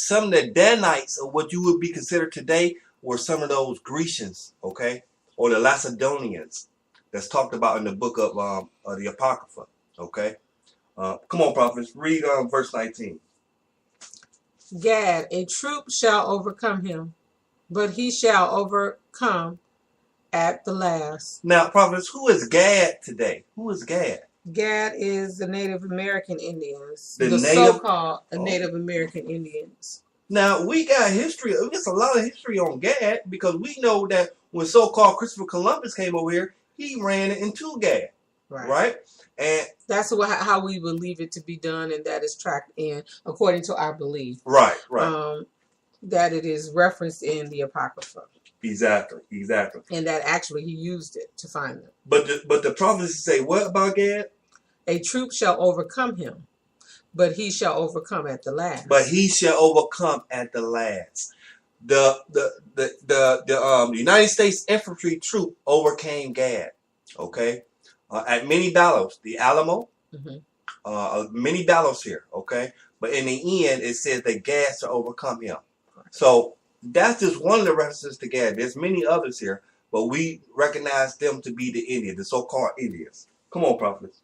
some of the Danites, or what you would be considered today, were some of those Grecians, okay, or the Macedonians that's talked about in the book of the Apocrypha, okay. Come on, prophets, read verse 19. Gad, a troop shall overcome him, but he shall overcome at the last. Now, prophets, who is Gad today? Who is Gad? Gad is the Native American Indians, The the Native- so-called Native American Indians. Now, we got history. We got a lot of history on Gad, because we know that when so-called Christopher Columbus came over here, he ran into Gad, right? And that's how we believe it to be done, and that is tracked in according to our belief. Right. That it is referenced in the Apocrypha. Exactly. And that actually he used it to find them. But the prophecies say what about Gad? A troop shall overcome him, but he shall overcome at the last. But he shall overcome at the last. The United States infantry troop overcame Gad, okay, at many battles. The Alamo, many battles here, okay. But in the end, it says that Gad shall overcome him. So that's just one of the references to Gad. There's many others here, but we recognize them to be the Indians, the so-called Indians. Come on, prophets.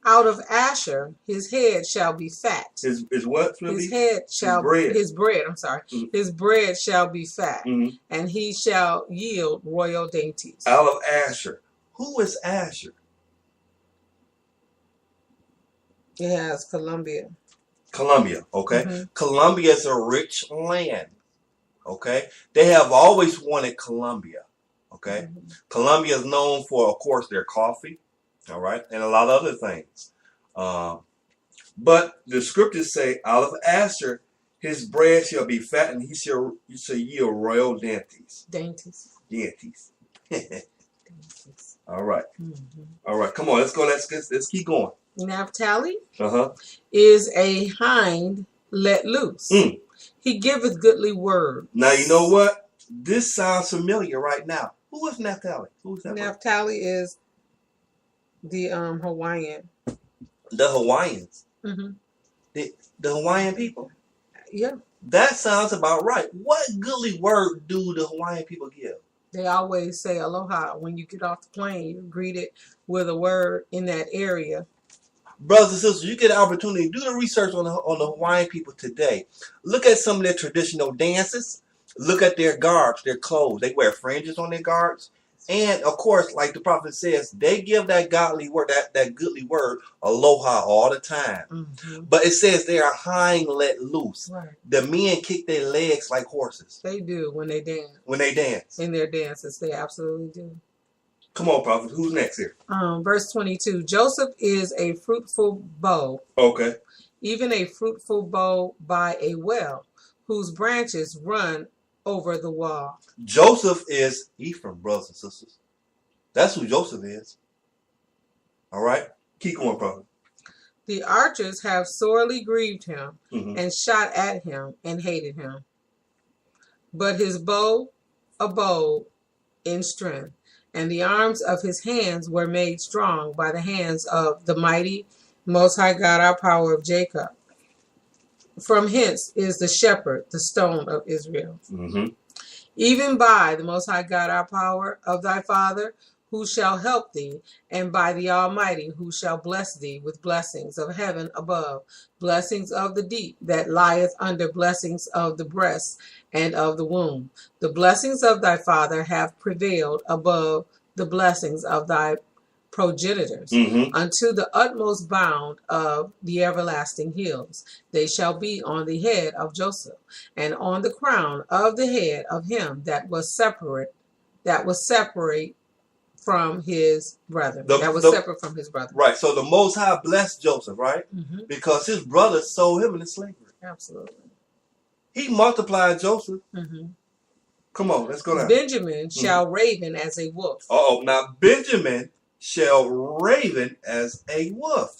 Out of Asher, his head shall be fat. His what? His head shall his bread. I'm sorry. His bread shall be fat, and he shall yield royal dainties. Out of Asher. Who is Asher? It has Columbia. Columbia, okay. Columbia is a rich land, okay. They have always wanted Columbia, okay. Columbia is known for, of course, their coffee, all right, and a lot of other things. But the scriptures say, out of Asher, his bread shall be fat, and he shall yield royal dainties. Dainties. All right. All right. Come on. Let's go. Let's keep going. Naphtali is a hind let loose. He giveth goodly word. Now, you know what? This sounds familiar right now. Who is Naphtali? Who is that? Naphtali is the Hawaiian. The Hawaiians. The Hawaiian people. Yeah. That sounds about right. What goodly word do the Hawaiian people give? They always say aloha. When you get off the plane, you're greeted with a word in that area. Brothers and sisters, you get an opportunity. Do the research on the Hawaiian people today. Look at some of their traditional dances. Look at their garbs, their clothes. They wear fringes on their garbs. And, of course, like the prophet says, they give that godly word, that goodly word, aloha, all the time. But it says they are hind let loose. The men kick their legs like horses. They do when they dance. When they dance. In their dances, they absolutely do. Come on, prophet. Who's next here? Verse 22. Joseph is a fruitful bow. Okay. Even a fruitful bow by a well, whose branches run over the wall. Joseph is Ephraim, brothers and sisters. That's who Joseph is. All right? Keep going, prophet. The archers have sorely grieved him and shot at him and hated him. But his bow abode in strength, and the arms of his hands were made strong by the hands of the mighty Most High God, our power of Jacob. From hence is the shepherd, the stone of Israel. Even by the Most High God, our power of thy father, who shall help thee, and by the Almighty, who shall bless thee with blessings of heaven above, blessings of the deep that lieth under, blessings of the breast and of the womb. The blessings of thy father have prevailed above the blessings of thy progenitors, unto the utmost bound of the everlasting hills. They shall be on the head of Joseph, and on the crown of the head of him that was separate from his brother. Separate from his brother. Right. So the Most High blessed Joseph, right? Because his brothers sold him into slavery. Absolutely. He multiplied Joseph. Come on, let's go down. Benjamin shall raven as a wolf. Now Benjamin shall raven as a wolf.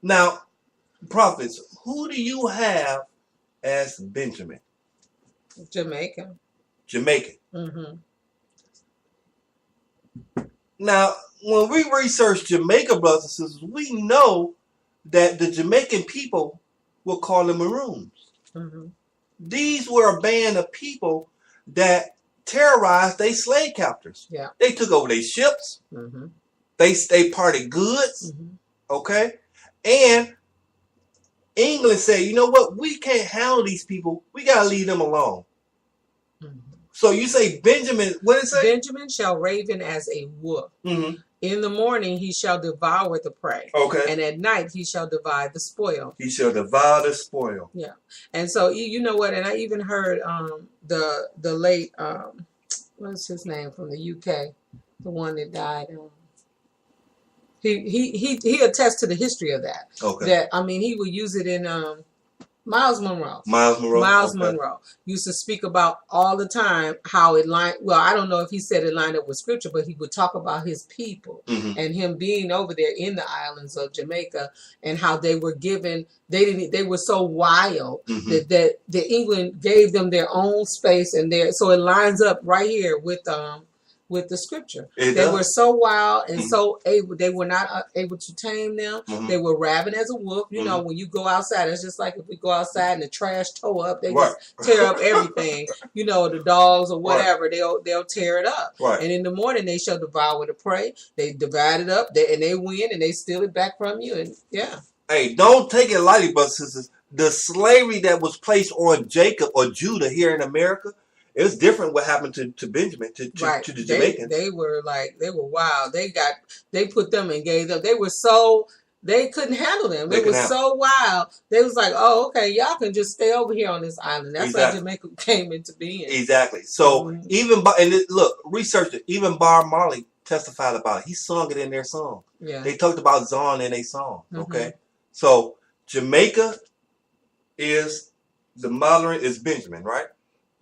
Now, prophets, who do you have as Benjamin? Jamaican. Now, when we research Jamaica, brothers and sisters, we know that the Jamaican people will call them maroons. These were a band of people that terrorized their slave captors. Yeah. They took over their ships. Mm-hmm. They parted goods. Mm-hmm. Okay. And England said, you know what? We can't handle these people. We got to leave them alone. Mm-hmm. So you say Benjamin, what did it say? Benjamin shall raven as a wolf. Mm-hmm. In the morning he shall devour the prey. Okay. And at night he shall divide the spoil. He shall devour the spoil. Yeah. And so you know what? And I even heard the late what's his name from the UK, the one that died. He attests to the history of that. Okay. That I mean, he would use it in Miles Monroe. Miles Monroe. Miles Okay. Monroe used to speak about all the time how it lined. Well, I don't know if he said it lined up with scripture, but he would talk about his people Mm-hmm. and him being over there in the islands of Jamaica and how they were given. They were so wild Mm-hmm. that England gave them their own space and so it lines up right here with the scripture. It They does. were so wild and Mhm. so able. They were not able to tame them. Mhm. They were rabid as a wolf. You know, when you go outside, it's just like if we go outside and the trash tore up, they Right. just tear up everything. You know, the dogs or whatever, they'll tear it up. Right. And in the morning, they shall devour the prey. They divide it up, and they win, and they steal it back from you. And yeah, Hey, don't take it lightly, brothers and sisters. The slavery that was placed on Jacob or Judah here in America, it's different what happened to Benjamin, to right. the Jamaicans. They were wild. They put them and gave them. They couldn't handle them. They were so wild. They was like, oh, okay, y'all can just stay over here on this island. That's Exactly. how Jamaica came into being. Exactly. So Mhm. even look, research it. Even Bob Marley testified about it. He sung it in their song. Yeah. They talked about Zon in their song. Mhm. Okay. So Jamaica is the mother is Benjamin, right?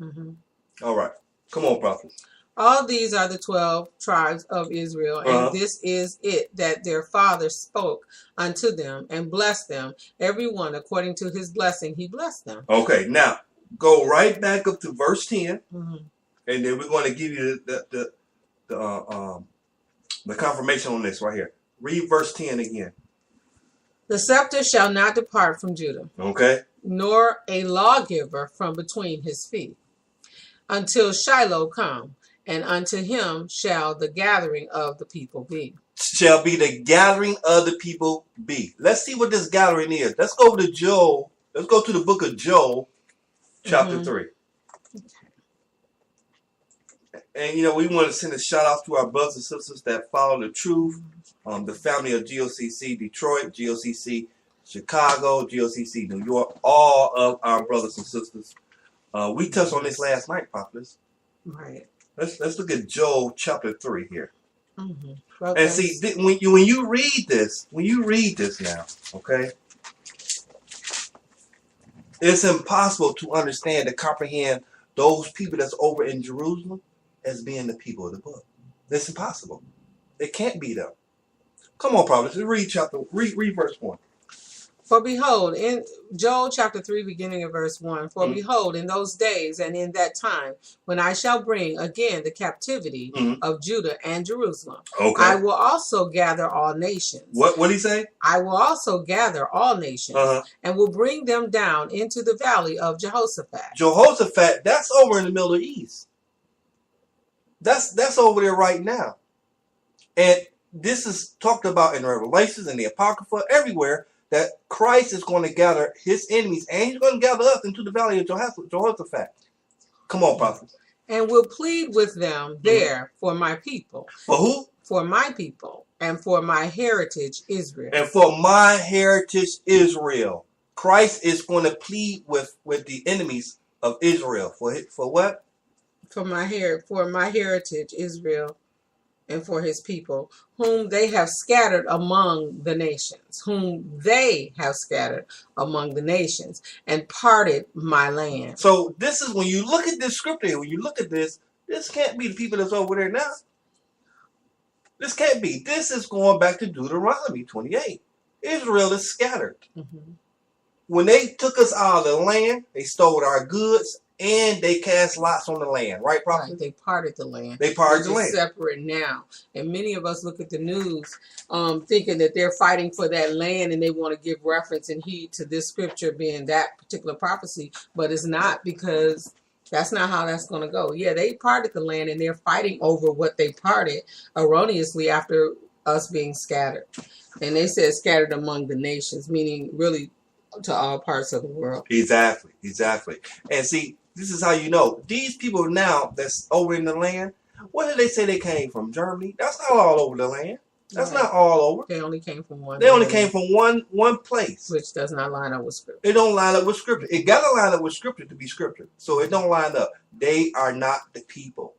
Mm-hmm. All right. Come on, prophet. All these are the 12 tribes of Israel, and this is it that their father spoke unto them and blessed them. Everyone according to his blessing, he blessed them. Okay, now go right back up to verse 10, Mm-hmm. and then we're going to give you the confirmation on this right here. Read verse 10 again. The scepter shall not depart from Judah, Okay. nor a lawgiver from between his feet, until Shiloh come, and unto him shall the gathering of the people be. Shall be the gathering of the people be. Let's see what this gathering is. Let's go to Joel. Let's go to the book of Joel, chapter 3. And, you know, we want to send a shout out to our brothers and sisters that follow the truth. The family of GOCC Detroit, GOCC Chicago, GOCC New York, all of our brothers and sisters. We touched on this last night, Prophets. Right. Let's look at Joel chapter 3 here. Mm-hmm. And see, when you read this now, okay, it's impossible to understand and comprehend those people that's over in Jerusalem as being the people of the book. It's impossible. It can't be them. Come on, Prophets. Read verse 1. For behold, in Joel chapter 3, beginning of verse 1, for behold, in those days and in that time, when I shall bring again the captivity of Judah and Jerusalem, Okay. I will also gather all nations. What did he say? I will also gather all nations and will bring them down into the valley of Jehoshaphat. Jehoshaphat, that's over in the Middle East. That's over there right now. And this is talked about in Revelations and the Apocrypha, everywhere, that Christ is going to gather his enemies and he's going to gather us into the valley of Jehoshaphat. Come on, prophet. And will plead with them there for my people. For who? For my people and for my heritage Israel. And for my heritage Israel. Christ is going to plead with the enemies of Israel. For what? For my heritage Israel. And for his people, whom they have scattered among the nations, and parted my land. So this is when you look at this scripture, when you look at this can't be the people that's over there now. This can't be. This is going back to Deuteronomy 28. Israel is scattered. Mm-hmm. When they took us out of the land, they stole our goods and they cast lots on the land. Right, Prophet? Right, they parted the land. They parted the Which land. is separate now. And many of us look at the news thinking that they're fighting for that land and they want to give reference and heed to this scripture being that particular prophecy. But it's not, because that's not how that's going to go. Yeah, they parted the land and they're fighting over what they parted erroneously after us being scattered. And they said scattered among the nations, meaning really to all parts of the world. Exactly. And see, this is how you know. These people now that's over in the land, where did they say they came from? Germany? That's not all over the land. That's Right. not all over. They only came from one. They only land, came from one place. which does not line up with scripture. It don't line up with scripture. It got to line up with scripture to be scripture. So it don't line up. They are not the people.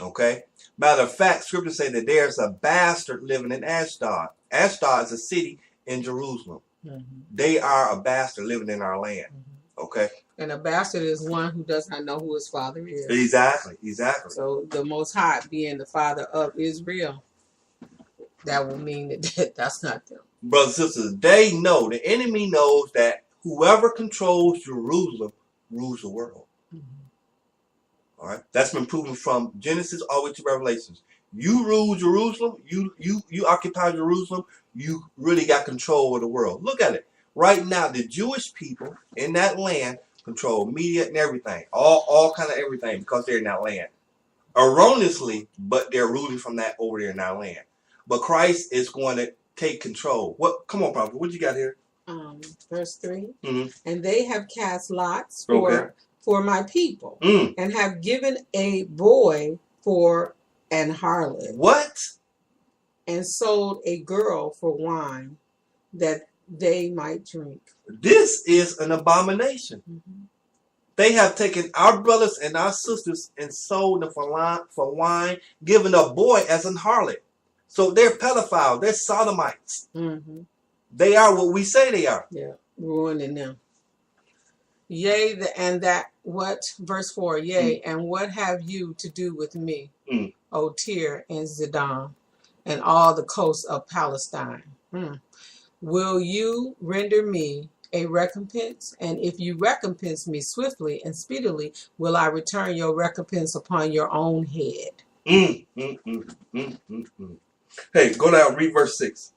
Okay? Matter of fact, scripture say that there's a bastard living in Ashdod. Ashdod is a city in Jerusalem. Mm-hmm. They are a bastard living in our land. Mm-hmm. Okay? And a bastard is one who does not know who his father is. Exactly. So the Most High being the father of Israel, that will mean that that's not them. Brothers and sisters, they know, the enemy knows that whoever controls Jerusalem rules the world. Mm-hmm. All right? That's been proven from Genesis all the way to Revelations. You rule Jerusalem, you occupy Jerusalem, you really got control of the world. Look at it. Right now, the Jewish people in that land control media and everything. All kind of everything, because they're in that land. Erroneously, but they're ruling from that over there in that land. But Christ is going to take control. What? Come on, Prophet. What you got here? Verse 3. Mm-hmm. And they have cast lots Okay. for my people, Mm. and have given a boy for an harlot, What? and sold a girl for wine, that they might drink. This is an abomination. Mm-hmm. They have taken our brothers and our sisters and sold them for wine, giving a boy as an harlot. So they're pedophiles. They're sodomites. Mm-hmm. They are what we say they are. Yeah, ruining them. Yea, verse 4, yea, and what have you to do with me, O Tyre and Zidon, and all the coasts of Palestine? Will you render me a recompense? And if you recompense me swiftly and speedily, will I return your recompense upon your own head? Hey, go down, read verse 6.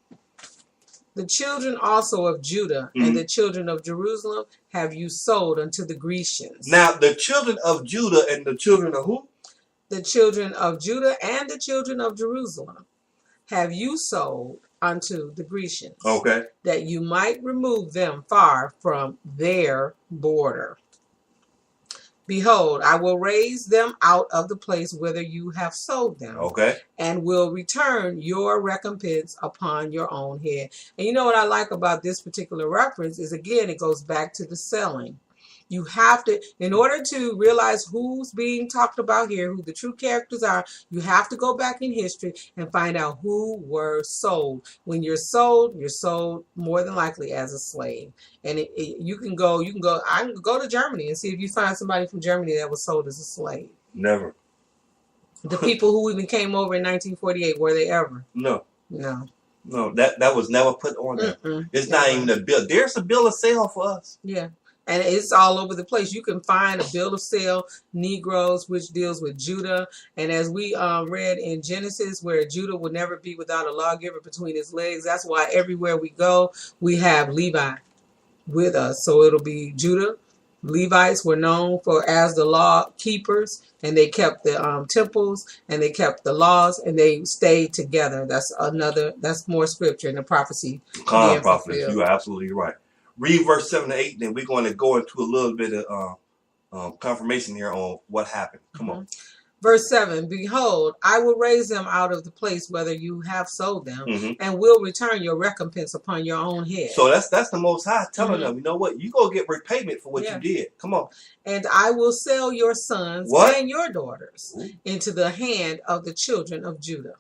The children also of Judah and the children of Jerusalem have you sold unto the Grecians. Now, the children of Judah and the children of who? The children of Judah and the children of Jerusalem have you sold unto the Grecians. Okay. That you might remove them far from their border. Behold, I will raise them out of the place whither you have sold them. Okay. And will return your recompense upon your own head. And you know what I like about this particular reference is, again, it goes back to the selling. You have to, in order to realize who's being talked about here, who the true characters are, you have to go back in history and find out who were sold. When you're sold more than likely as a slave. And I can go to Germany and see if you find somebody from Germany that was sold as a slave. Never. The people who even came over in 1948, were they ever? No. No. No, that was never put on there. It's not even a bill. There's a bill of sale for us. Yeah. And it's all over the place. You can find a bill of sale, Negroes, which deals with Judah. And as we read in Genesis, where Judah will never be without a lawgiver between his legs. That's why everywhere we go, we have Levi with us. So it'll be Judah. Levites were known as the law keepers, and they kept the temples, and they kept the laws, and they stayed together. That's more scripture in the prophecy. Prophet, you are absolutely right. Read verse 7 to 8, then we're going to go into a little bit of confirmation here on what happened. Come on. Verse 7, behold, I will raise them out of the place whether you have sold them, and will return your recompense upon your own head. So that's the Most High telling them, you know what, you go get repayment for what you did. Come on. And I will sell your sons and your daughters into the hand of the children of Judah,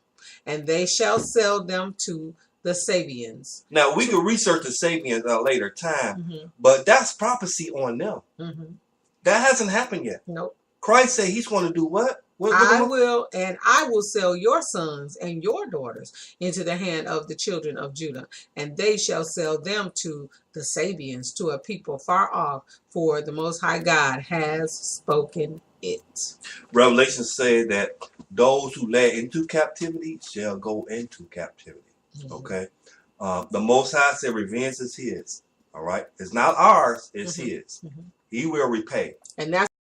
and they shall sell them to the Sabians. Now, we can research the Sabians at a later time, but that's prophecy on them. That hasn't happened yet. Nope. Christ said he's going to do what? I will sell your sons and your daughters into the hand of the children of Judah, and they shall sell them to the Sabians, to a people far off, for the Most High God has spoken it. Revelation said that those who led into captivity shall go into captivity. Mm-hmm. Okay. The Most High said revenge is his. All right. It's not ours, it's his. Mm-hmm. He will repay. And that's